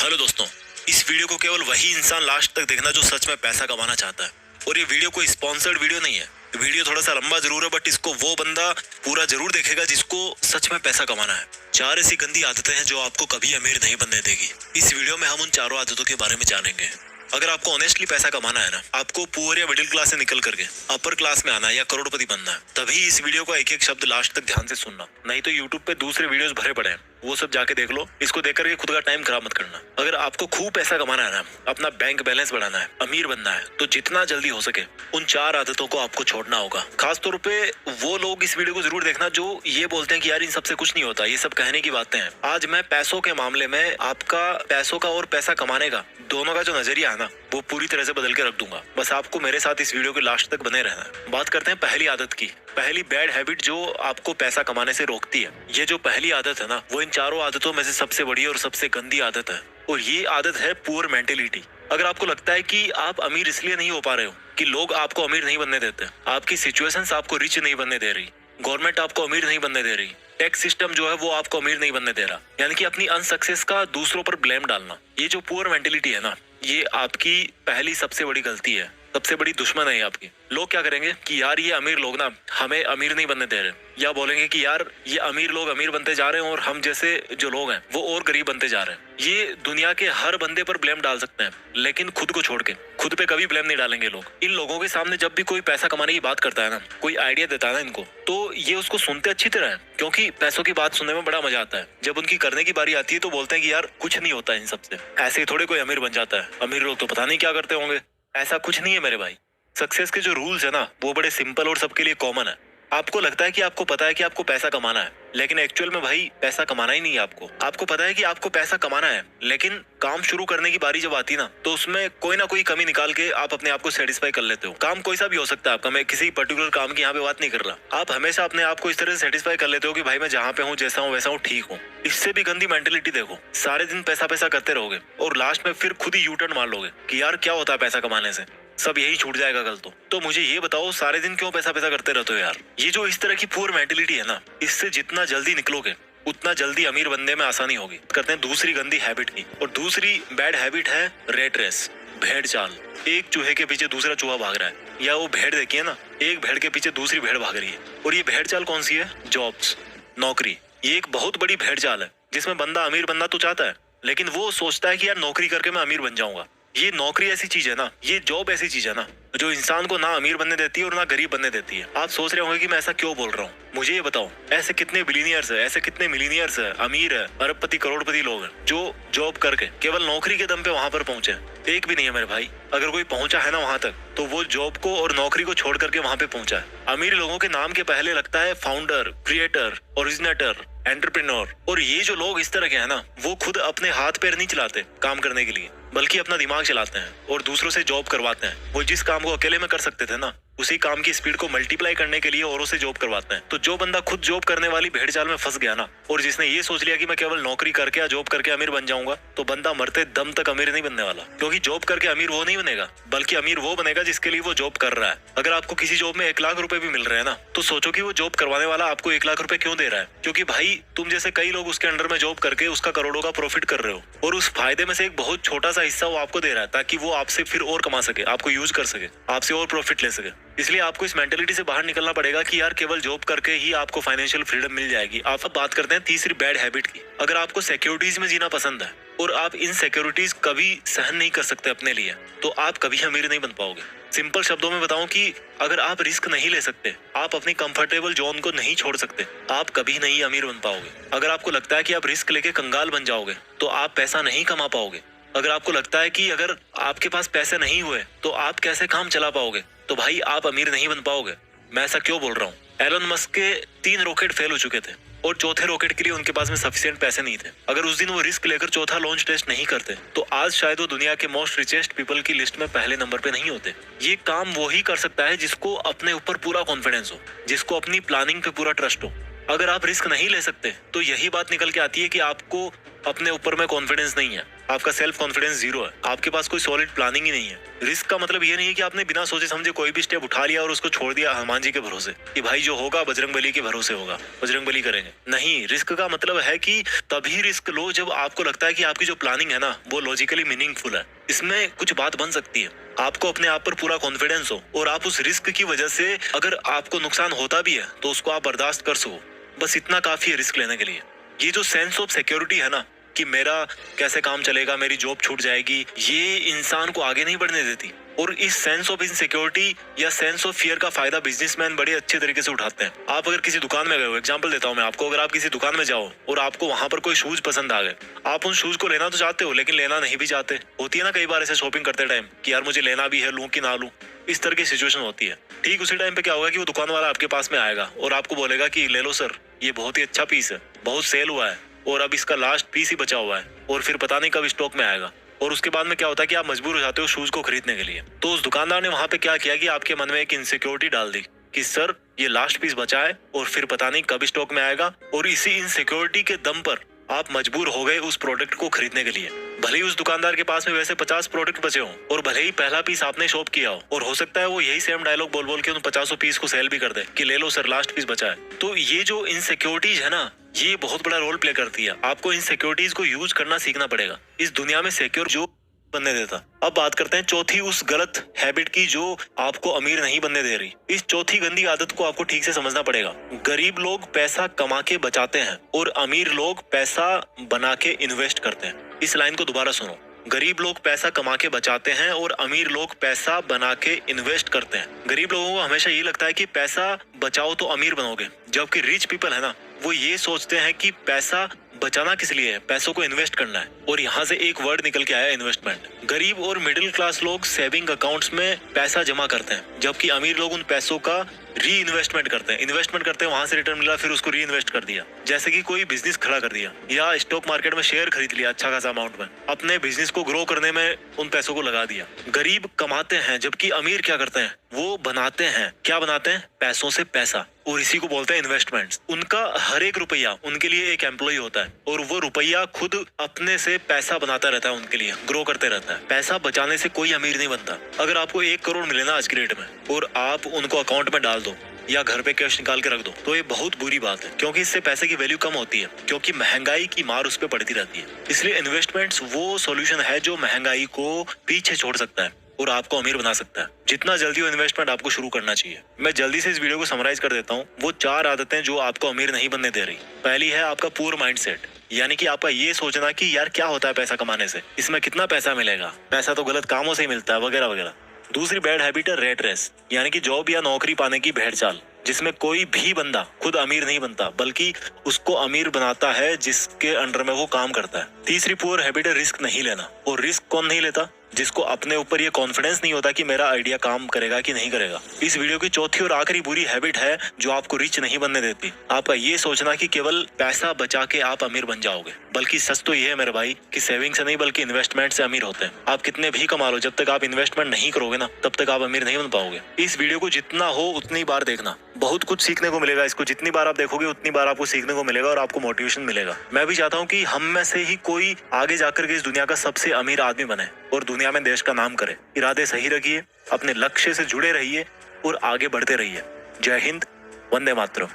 Hello दोस्तों, इस video को केवल वही इंसान लास्ट तक देखना जो सच में पैसा कमाना चाहता है। और ये वीडियो कोई स्पॉन्सर्ड वीडियो नहीं है। वीडियो थोड़ा सा लंबा जरूर है, बट इसको वो बंदा पूरा जरूर देखेगा जिसको सच में पैसा कमाना है। 4 ऐसी गंदी आदतें हैं जो आपको कभी अमीर नहीं बनने देगी। इस वीडियो में हम उन चारों आदतों के बारे में जानेंगे। अगर आपको ऑनेस्टली पैसा कमाना है ना, आपको पुअर या मिडिल क्लास से निकल करके अपर क्लास में आना है या करोड़पति बनना है, तभी इस वीडियो को एक एक शब्द लास्ट तक ध्यान से सुनना। नहीं तो यूट्यूब पे दूसरे वीडियोस भरे पड़े हैं, वो सब जाके देख लो। इसको देख करके खुद का टाइम खराब मत करना। अगर आपको खूब पैसा कमाना है ना, अपना बैंक बैलेंस बढ़ाना है, अमीर बनना है, तो जितना जल्दी हो सके उन 4 आदतों को आपको छोड़ना होगा। खास तौर पे वो लोग इस वीडियो को जरूर देखना जो ये बोलते हैं कि यार इन सबसे कुछ नहीं होता, ये सब कहने की बातें हैं। आज मैं पैसों के मामले में आपका पैसों का और पैसा कमाने का दोनों का जो नजरिया है ना, वो पूरी तरह से बदल के रख दूंगा। बस आपको मेरे साथ इस वीडियो के लास्ट तक बने रहना है। बात करते हैं पहली आदत की। पहली बैड हैबिट जो आपको पैसा कमाने से रोकती है। ये जो पहली आदत है ना, वो इन चारों आदतों में से सबसे बड़ी और सबसे गंदी आदत है, और ये आदत है पुअर मेंटेलिटी। अगर आपको लगता है कि आप अमीर इसलिए नहीं हो पा रहे हो कि लोग आपको अमीर नहीं बनने देते, आपकी सिचुएशंस आपको रिच नहीं बनने दे रही, गवर्नमेंट आपको अमीर नहीं बनने दे रही, टैक्स सिस्टम जो है वो आपको अमीर नहीं बनने दे रहा, यानी कि अपनी अनसक्सेस का दूसरों पर ब्लेम डालना, ये जो पुअर मेंटेलिटी है ना, ये आपकी पहली सबसे बड़ी गलती है, सबसे बड़ी दुश्मन है आपकी। लोग क्या करेंगे कि यार ये अमीर लोग ना हमें अमीर नहीं बनने दे रहे, या बोलेंगे कि यार ये अमीर लोग अमीर बनते जा रहे हैं और हम जैसे जो लोग हैं वो और गरीब बनते जा रहे हैं। ये दुनिया के हर बंदे पर ब्लेम डाल सकते हैं, लेकिन खुद को छोड़ के खुद पे कभी ब्लेम नहीं डालेंगे लोग। इन लोगों के सामने जब भी कोई पैसा कमाने की बात करता है ना, कोई आइडिया देता है ना इनको, तो ये उसको सुनते अच्छी तरह है, क्योंकि पैसों की बात सुनने में बड़ा मजा आता है। जब उनकी करने की बारी आती है तो बोलते हैं कि यार कुछ नहीं होता इन सबसे, ऐसे ही थोड़े कोई अमीर बन जाता है, अमीर लोग तो पता नहीं क्या करते होंगे। ऐसा कुछ नहीं है मेरे भाई। सक्सेस के जो रूल्स है ना, वो बड़े सिंपल और सबके लिए कॉमन है। आपको लगता है कि आपको पता है कि आपको पैसा कमाना है, लेकिन एक्चुअल में भाई पैसा कमाना ही नहीं है आपको। आपको पता है कि आपको पैसा कमाना है, लेकिन काम शुरू करने की बारी जब आती ना, तो उसमें कोई ना कोई कमी निकाल के आप अपने आप को सेटिस्फाई कर लेते हो। काम कोई सा भी हो सकता है आपका, मैं किसी पर्टिकुलर काम की यहाँ पे बात नहीं कर रहा। आप हमेशा अपने आप को इस तरह से सेटिस्फाई कर लेते हो कि भाई मैं जहाँ पे हूँ, जैसा हूँ वैसा हूँ, ठीक हूँ। इससे भी गंदी मेंटेलिटी देखो, सारे दिन पैसा पैसा करते रहोगे और लास्ट में फिर खुद ही यू टर्न मार लोगे कि यार क्या होता है पैसा कमाने से, सब यही छूट जाएगा कल तो मुझे ये बताओ सारे दिन क्यों पैसा पैसा करते रहते हो यार। ये जो इस तरह की पुअर मेंटेलिटी है ना, इससे जितना जल्दी निकलोगे उतना जल्दी अमीर बनने में आसानी होगी। करते हैं दूसरी गंदी हैबिट की, और दूसरी बैड हैबिट है रेट रेस, भेड़ चाल। एक चूहे के पीछे दूसरा चूहा भाग रहा है, या वो भेड़ देखिए ना, एक भेड़ के पीछे दूसरी भेड़ भाग रही है। और ये भेड़ चाल कौन सी है? जॉब्स, नौकरी। ये एक बहुत बड़ी भेड़ चाल है जिसमें बंदा अमीर बनना तो चाहता है, लेकिन वो सोचता है कि यार नौकरी करके मैं अमीर बन जाऊंगा। ये नौकरी ऐसी चीज है ना, ये जॉब ऐसी चीज है ना, जो इंसान को ना अमीर बनने देती है और ना गरीब बनने देती है। आप सोच रहे होंगे कि मैं ऐसा क्यों बोल रहा हूँ। मुझे ये बताओ, ऐसे कितने बिलियनियर्स है, ऐसे कितने मिलीनियर्स है, अमीर है, अरबपति करोड़पति लोग हैं जो जॉब करके केवल नौकरी के दम पे वहां पर पहुंचे? एक भी नहीं है मेरे भाई। अगर कोई पहुंचा है ना वहां तक, तो वो जॉब को और नौकरी को छोड़ करके वहां पे पहुंचा है। अमीर लोगों के नाम के पहले लगता है फाउंडर, क्रिएटर, ओरिजिनेटर, एंटरप्रेन्योर। और ये जो लोग इस तरह के हैं ना, वो खुद अपने हाथ पैर नहीं चलाते काम करने के लिए, बल्कि अपना दिमाग चलाते हैं और दूसरों से जॉब करवाते हैं। वो जिस काम को अकेले में कर सकते थे ना, उसी काम की स्पीड को मल्टीप्लाई करने के लिए औरों से जॉब करवाते हैं। तो जो बंदा खुद जॉब करने वाली भेड़चाल में फंस गया ना, और जिसने ये सोच लिया कि मैं केवल नौकरी करके या जॉब करके अमीर बन जाऊंगा, तो बंदा मरते दम तक अमीर नहीं बनने वाला। क्योंकि जॉब करके अमीर वो नहीं बनेगा, बल्कि अमीर वो बनेगा जिसके लिए वो जॉब कर रहा है। अगर आपको किसी जॉब में 1 लाख रुपए भी मिल रहे हैं ना, तो सोचो कि वो जॉब करवाने वाला आपको 1 लाख रुपए क्यों दे रहा है? क्योंकि भाई तुम जैसे कई लोग उसके अंडर में जॉब करके उसका करोड़ों का प्रॉफिट कर रहे हो, और उस फायदे में से एक बहुत छोटा सा हिस्सा वो आपको दे रहा है, ताकि वो आपसे फिर और कमा सके, आपको यूज कर सके, आपसे और प्रॉफिट ले सके। इसलिए आपको इस मेंटेलिटी से बाहर निकलना पड़ेगा कि यार केवल जॉब करके ही आपको फाइनेंशियल फ्रीडम मिल जाएगी। आप अब बात करते हैं तीसरी बैड हैबिट की। अगर आपको सिक्योरिटीज में जीना पसंद है और आप इन सिक्योरिटीज कभी सहन नहीं कर सकते अपने लिए, तो आप कभी अमीर नहीं बन पाओगे। सिंपल शब्दों में बताऊं कि अगर आप रिस्क नहीं ले सकते, आप अपनी कंफर्टेबल जोन को नहीं छोड़ सकते, आप कभी नहीं अमीर बन पाओगे। अगर आपको लगता है कि आप रिस्क लेके कंगाल बन जाओगे, तो आप पैसा नहीं कमा पाओगे। अगर आपको लगता है कि अगर आपके पास पैसे नहीं हुए तो आप कैसे काम चला पाओगे, तो भाई आप अमीर नहीं बन पाओगे। मैं ऐसा क्यों बोल रहा हूँ? एलन मस्क के 3 रॉकेट फेल हो चुके थे और चौथे रॉकेट के लिए उनके पास में सफिशिएंट पैसे नहीं थे। अगर उस दिन वो रिस्क लेकर चौथा लॉन्च टेस्ट नहीं करते, तो आज शायद वो दुनिया के मोस्ट रिचेस्ट पीपल की लिस्ट में पहले नंबर पे नहीं होते। ये काम वो ही कर सकता है जिसको अपने ऊपर पूरा कॉन्फिडेंस हो, जिसको अपनी प्लानिंग पे पूरा ट्रस्ट हो। अगर आप रिस्क नहीं ले सकते, तो यही बात निकल के आती है कि आपको अपने ऊपर में कॉन्फिडेंस नहीं है, आपका सेल्फ कॉन्फिडेंस जीरो है, आपके पास कोई सॉलिड प्लानिंग ही नहीं है। रिस्क का मतलब ये नहीं है कि आपने बिना सोचे समझे कोई भी स्टेप उठा लिया और उसको छोड़ दिया हनुमान जी के भरोसे कि भाई जो होगा बजरंग बली के भरोसे होगा, बजरंग बली करेंगे। नहीं, रिस्क का मतलब है कि तभी रिस्क लो जब आपको लगता है कि आपकी जो प्लानिंग है ना वो लॉजिकली मीनिंगफुल है, इसमें कुछ बात बन सकती है, आपको अपने आप पर पूरा कॉन्फिडेंस हो और आप उस रिस्क की वजह से अगर आपको नुकसान होता भी है तो उसको आप बर्दाश्त कर सको। बस इतना काफी है रिस्क लेने के लिए। ये जो सेंस ऑफ सिक्योरिटी है ना कि मेरा कैसे काम चलेगा, मेरी जॉब छूट जाएगी, ये इंसान को आगे नहीं बढ़ने देती। और इस सेंस ऑफ इनसिक्योरिटी या सेंस ऑफ फियर का फायदा बिजनेसमैन बड़े अच्छे तरीके से उठाते हैं। आप अगर किसी दुकान में गए हो, एग्जांपल देता हूं मैं आपको, अगर आप किसी दुकान में जाओ और आपको वहां पर कोई शूज पसंद आ गए, आप उन शूज को लेना तो चाहते हो लेकिन लेना नहीं भी चाहते। होती है ना कई बार ऐसे शॉपिंग करते टाइम कि यार मुझे लेना भी है, लूं कि ना लूं, इस तरह की सिचुएशन होती है। ठीक उसी टाइम पे क्या होगा कि वो दुकान वाला आपके पास में आएगा और आपको बोलेगा कि ले लो सर, ये बहुत ही अच्छा पीस है, बहुत सेल हुआ है और अब इसका लास्ट पीस ही बचा हुआ है और फिर पता नहीं कब स्टॉक में आएगा। और उसके बाद में क्या होता है कि आप मजबूर हो जाते हो शूज को खरीदने के लिए। तो उस दुकानदार ने वहां पे क्या किया कि आपके मन में एक इनसिक्योरिटी डाल दी कि सर ये लास्ट पीस बचा है और फिर पता नहीं कब स्टॉक में आएगा, और इसी इनसिक्योरिटी के दम पर आप मजबूर हो गए उस प्रोडक्ट को खरीदने के लिए। भले ही उस दुकानदार के पास में वैसे 50 प्रोडक्ट बचे हों और भले ही पहला पीस आपने शॉप किया हो, और हो सकता है वो यही सेम डायलॉग बोल बोल के उन 50 पीस को सेल भी कर दे कि ले लो सर लास्ट पीस बचा है। तो ये जो इनसिक्योरिटीज है ना, ये बहुत बड़ा रोल प्ले करती है। आपको इनसिक्योरिटीज को यूज करना सीखना पड़ेगा। इस दुनिया में सिक्योर जो बनने देता। अब बात करते हैं चौथी उस गलत हैबिट की जो आपको अमीर नहीं बनने दे रही। इस चौथी गंदी आदत को आपको ठीक से समझना पड़ेगा। गरीब लोग पैसा कमा के बचाते हैं और अमीर लोग पैसा बना के इन्वेस्ट करते हैं। इस लाइन को दोबारा सुनो, गरीब लोग पैसा कमा के बचाते हैं और अमीर लोग पैसा बना के इन्वेस्ट करते हैं। गरीब लोगों को हमेशा ये लगता है कि पैसा बचाओ तो अमीर बनोगे, जबकि रिच पीपल है ना, वो ये सोचते हैं कि पैसा बचाना किस लिए है, पैसों को इन्वेस्ट करना है। और यहाँ से एक वर्ड निकल के आया, इन्वेस्टमेंट। गरीब और मिडिल क्लास लोग सेविंग अकाउंट्स में पैसा जमा करते हैं, जबकि अमीर लोग उन पैसों का री इन्वेस्टमेंट करते हैं। इन्वेस्टमेंट करते हैं, वहां से रिटर्न मिला, फिर उसको री इन्वेस्ट कर दिया। जैसे कि कोई बिजनेस खड़ा कर दिया या स्टॉक मार्केट में शेयर खरीद लिया अच्छा खासा अमाउंट में, अपने बिजनेस को ग्रो करने में उन पैसों को लगा दिया। गरीब कमाते हैं, जबकि अमीर क्या करते हैं, वो बनाते हैं। क्या बनाते हैं? पैसों से पैसा, और इसी को बोलते हैं इन्वेस्टमेंट्स। उनका हर एक रुपया उनके लिए एक एम्प्लॉय होता है और वो रुपया खुद अपने से पैसा बनाता रहता है, उनके लिए ग्रो करते रहता है। पैसा बचाने से कोई अमीर नहीं बनता। अगर आपको 1 करोड़ मिले ना आज की डेट में और आप उनको अकाउंट में डाल दो या घर पे कैश निकाल के रख दो, तो ये बहुत बुरी बात है, क्योंकि इससे पैसे की वैल्यू कम होती है, क्योंकि महंगाई की मार उस पर पड़ती रहती है। इसलिए इन्वेस्टमेंट्स वो सॉल्यूशन है जो महंगाई को पीछे छोड़ सकता है और आपको अमीर बना सकता है। जितना जल्दी वो इन्वेस्टमेंट आपको शुरू करना चाहिए। मैं जल्दी से इस वीडियो को समराइज कर देता हूँ। वो 4 आदतें जो आपको अमीर नहीं बनने दे रही। पहली है आपका पुअर माइंडसेट, यानी कि आपका ये सोचना कि यार क्या होता है पैसा कमाने से, इसमें कितना पैसा मिलेगा, पैसा तो गलत कामों से ही मिलता है, वगैरह वगैरह। दूसरी बैड हैबिट है रेट रेस, यानी कि जॉब या नौकरी पाने की भेड़ चाल, जिसमें कोई भी बंदा खुद अमीर नहीं बनता, बल्कि उसको अमीर बनाता है जिसके अंडर में वो काम करता है। तीसरी पुअर हैबिट है रिस्क नहीं लेना। और रिस्क कौन नहीं लेता? जिसको अपने ऊपर ये कॉन्फिडेंस नहीं होता कि मेरा आइडिया काम करेगा कि नहीं करेगा। इस वीडियो की चौथी और आखिरी बुरी हैबिट है जो आपको रिच नहीं बनने देती, आपका ये सोचना कि केवल पैसा बचा के आप अमीर बन जाओगे। बल्कि सच तो ये है मेरे भाई कि सेविंग से नहीं बल्कि इन्वेस्टमेंट से अमीर होते हैं। आप कितने भी कमा लो, जब तक आप इन्वेस्टमेंट नहीं करोगे ना तब तक आप अमीर नहीं बन पाओगे। इस वीडियो को जितना हो उतनी बार देखना, बहुत कुछ सीखने को मिलेगा। इसको जितनी बार आप देखोगे उतनी बार आपको सीखने को मिलेगा और आपको मोटिवेशन मिलेगा। मैं भी चाहता हूँ कि हम में से ही कोई आगे जाकर के इस दुनिया का सबसे अमीर आदमी बने और दुनिया में देश का नाम करे। इरादे सही रखिए, अपने लक्ष्य से जुड़े रहिए और आगे बढ़ते रहिए। जय हिंद, वंदे मातरम।